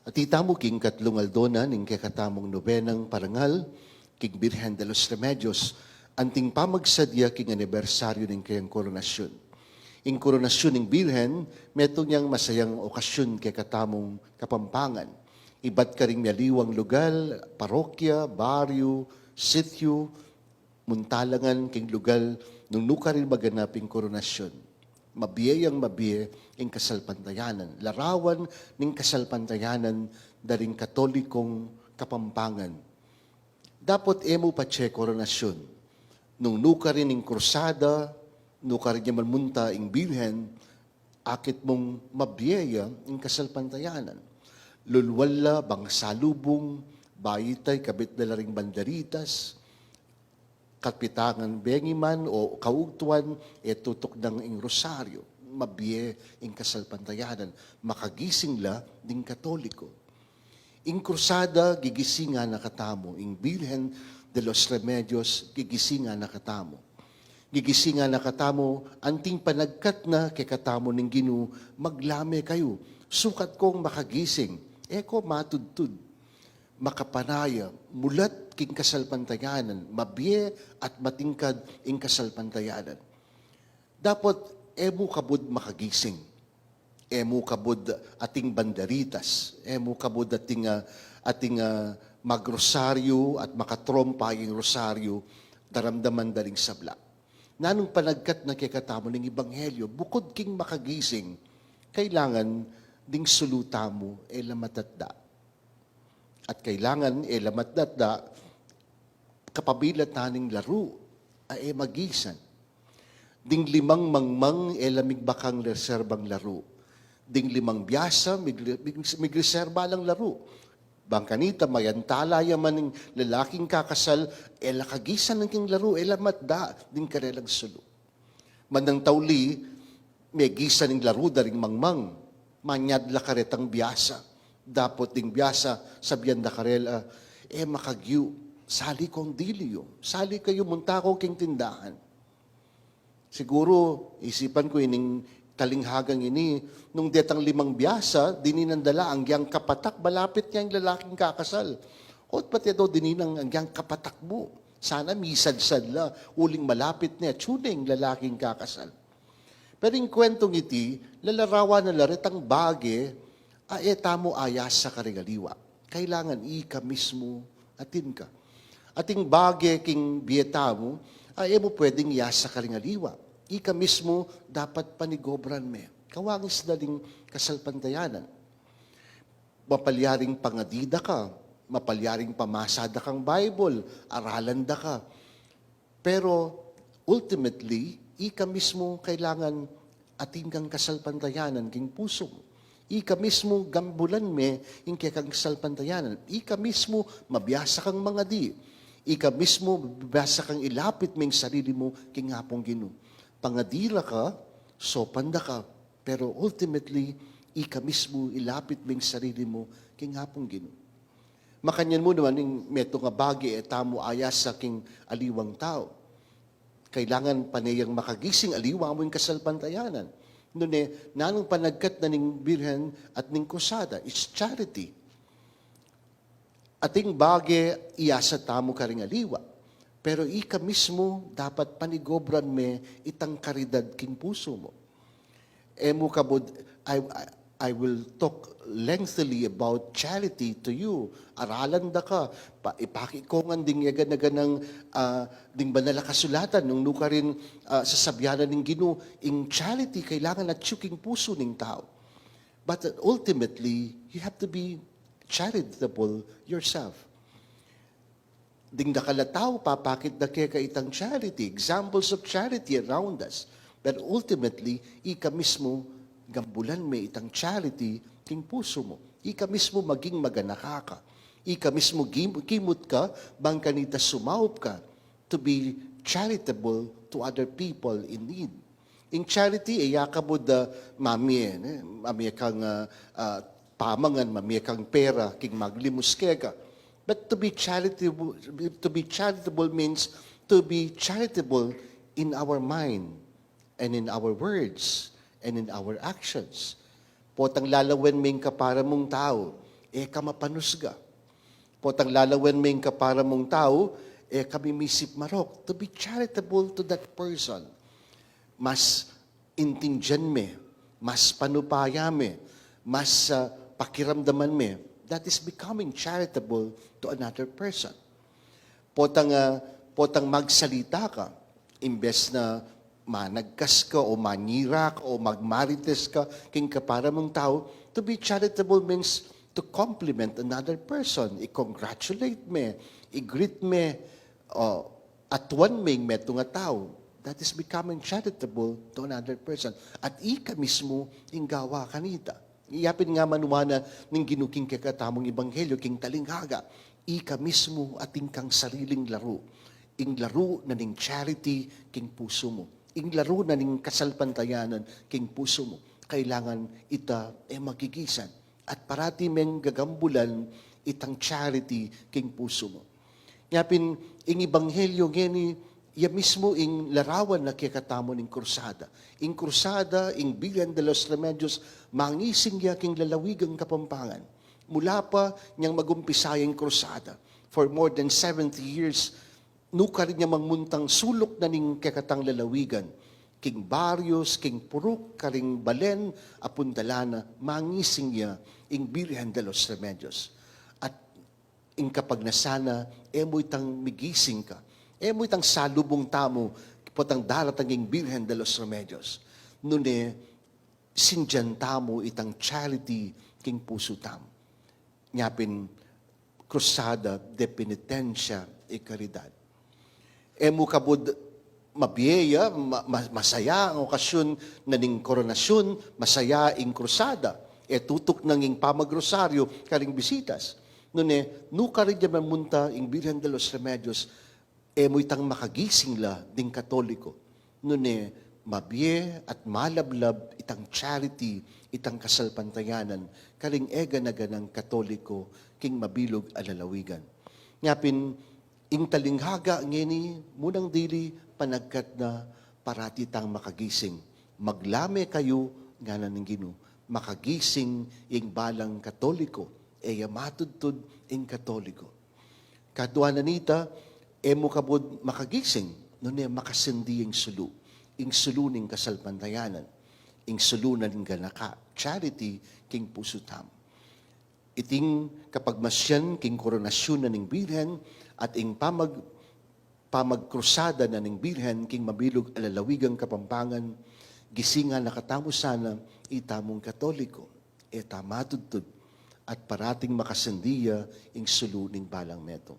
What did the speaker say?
At itamo king katlong aldona ning kakatamong nobenang parangal king Birhen de los Remedios anting pamagsadya king anibersaryo ning kayang koronasyon. Ing koronasyon ning Birhen, meto niyang masayang okasyon kay katamong Kapampangan. Iba't ka ring mialiwang lugal, parokya, baryo, sityo, muntalangan king lugal nung nuka rin maganaping koronasyon. Mabiyayang mabiye ing kasalpantayanan. Larawan ning kasalpantayanan daring katolikong Kapampangan. Dapat emo pa che koronasyon. Nung nuka rin ing krusada, nuka rin niya manmunta ing Birhen, akit mong mabiyaya ing kasalpantayanan. Lulwala, bangsalubong, bayitay, kabit na ring banderitas, kapitangan bengiman o kaugtuan, tutok ng ing rosaryo, mabiye ing kasalpantayanan, makagising la ding katoliko. Ing krusada, gigisinga na katamo, ing Birhen de los Remedios, gigisinga na katamo. Gigisinga na katamo, anting panagkat na kay katamo ning Ginoo, maglame kayo, sukat kong makagising, eko matudtud, makapanaya, mulat king kasalpantayanan, mabiye at matingkad ing kasalpantayanan. Dapat emo kabud makagising, emo kabud ating banderitas, emo kabud ating magrosaryo at makatrompa ing rosaryo, daramdaman daring sabla. Nanong panagkat na kikatamo ng Ebanghelyo, bukod king makagising, kailangan ding suluta mo lamatadda. At kailangan lamatadda, kapabilat naning laro, ay magisan. Ding limang mangmang lamigbakang reserbang laro. Ding limang biyasa, migreserba lang laro. Bangkanita, mayantala yaman ng lalaking kakasal, lakagisan ng king laro, lamatda, ding karelang sulo. Mandang tauli, may gisan ng laro daring mangmang, manyad la karetang biyasa. Dapot ding biyasa, sabihan da karela, makagyu, sali kong dilyo, sali kayo munta ko king tindahan. Siguro, isipan ko ining talinghagang ini, nung detang limang biyasa, dininandala ang giyang kapatak, balapit niya ang lalaking kakasal. O't pati daw dininang ang giyang kapatak mo. Sana misad-sad la, uling malapit niya, tuning lalaking kakasal. Pero yung kwentong iti, lalarawan na laritang bage, tamo ayas sa karigaliwa. Kailangan ika mismo atin ka. Ating bage king biyeta mo, mo pwedeng iyas sa karigaliwa. Ika mismo dapat panigobran me. Kawangis daling kasalpantayanan. Mapalyaring pangadida ka, mapalyaring pamasada kang Bible, aralan da ka. Pero ultimately, ika mismo kailangan ating kang kasalpantayanan king puso mo. Ika mismo gambulan me ing kang kasalpantayanan. Ika mismo mabiyasa kang mga di. Ika mismo mabiyasa kang ilapit ming sarili mo king hapong Ginoo. Pangadira ka, sopanda ka, pero ultimately, ika mismo ilapit ming sarili mo king hapong Ginoo. Makanyan mo naman yung meto nga bagi tamo ayas sa king aliwang tao. Kailangan panayang makagising aliwa mo yung kasalpantayanan. Noon nanong panagkat na ning Birhen at ning Krusada, it's charity. Ating bagi iyasa tamo ka ring aliwa. Pero ika mismo dapat panigobran me itang karidad king puso mo. Emo kabod, I will talk lengthily about charity to you. Aralan da ka, ipakikongan ding yaga na ganang ding banala kasulatan nung nuka rin sasabyanan ng Ginoo, ing charity kailangan at king puso ning tao. But ultimately, you have to be charitable yourself. Ding nakalataw, papakit na kaya itang charity, examples of charity around us. But ultimately, ika mismo, gambulan may itang charity king puso mo. Ika mismo maging maganaka ka. Ika mismo kimot ka, bang kanita sumaup ka to be charitable to other people in need. In charity, yakabod mami kang pamangan, mami kang pera, king maglimus ka. But to be charitable means to be charitable in our mind and in our words and in our actions. Potang lalawen ming kapara mong tao, kamapanusga. Potang lalawen may kapara mong tao, kami misip marok. To be charitable to that person. Mas intindihan me, mas panupaya me, mas pakiramdaman me. That is becoming charitable to another person. Potang magsalita ka, imbes na managkas ka o manyirak o magmarites ka king kapara mong tao, to be charitable means to compliment another person. I-congratulate me, i-greet me, atuan me meto nga tao. That is becoming charitable to another person. At ika mismo inggawa kanita. Iyapin nga manuana ng ginuking kakatamong ebanghelyo king talinghaga. Ika mismo ating kang sariling laro. Ing laro na ning charity king puso mo. Ing laro na ning kasalpantayanan king puso mo. Kailangan ita magigisan. At parati meng gagambulan itang charity king puso mo. Iyapin, ing ebanghelyo ngeni, iya mismo ing larawan na kikatamo ning krusada. Ing krusada, ing Virgen de los Remedios, mangising ya king lalawigang kapampangan. Mula pa niyang magumpisayang krusada. For more than 70 years, nuka rin niya mangmuntang sulok na ning kikatang lalawigan. King Barrios, king Puruk, karing Balen, Apundalana, mangising ya ing Virgen de los Remedios. At ing kapag nasana, mo itang migising ka. Mo itang salubong tamo, potang daratanging Virgen de los Remedios. Nune, sinjan tamo itang charity king puso tamo. Nyapin, krusada de penitensya e caridad. Mo kabud mabiyeya, masaya ang okasyon na ning koronasyon, masaya ing krusada. Tutok nang ing pamagrosaryo, karing bisitas. Nune, nuka rin dyan mamunta ing Virgen de los Remedios, mo itang makagising la ding Katoliko. Nune, mabiye at malablab itang charity, itang kasalpantayanan, karing ega-naganang Katoliko, king mabilog alalawigan. Ngapin, ing talinghaga ngeni, munang dili panagkat na parati tang makagising. Maglame kayo, nga na ning Ginoo, makagising ing balang Katoliko, matudtud ing Katoliko. Kadwa na nita, mo kabod makagising, nune makasindi ing sulu. Ing sulu ning kasalpantayanan. Ing sulu na ning ganaka. Charity, king puso tam. Iting kapag masyan, king koronasyon na ning Birhen, at ing pamagkrusada na ning Birhen, king mabilog alalawigang kapampangan, gisingan nakatamo sana, itamong Katoliko, tamatudtud, at parating makasandiya ing sulu ning balang metong.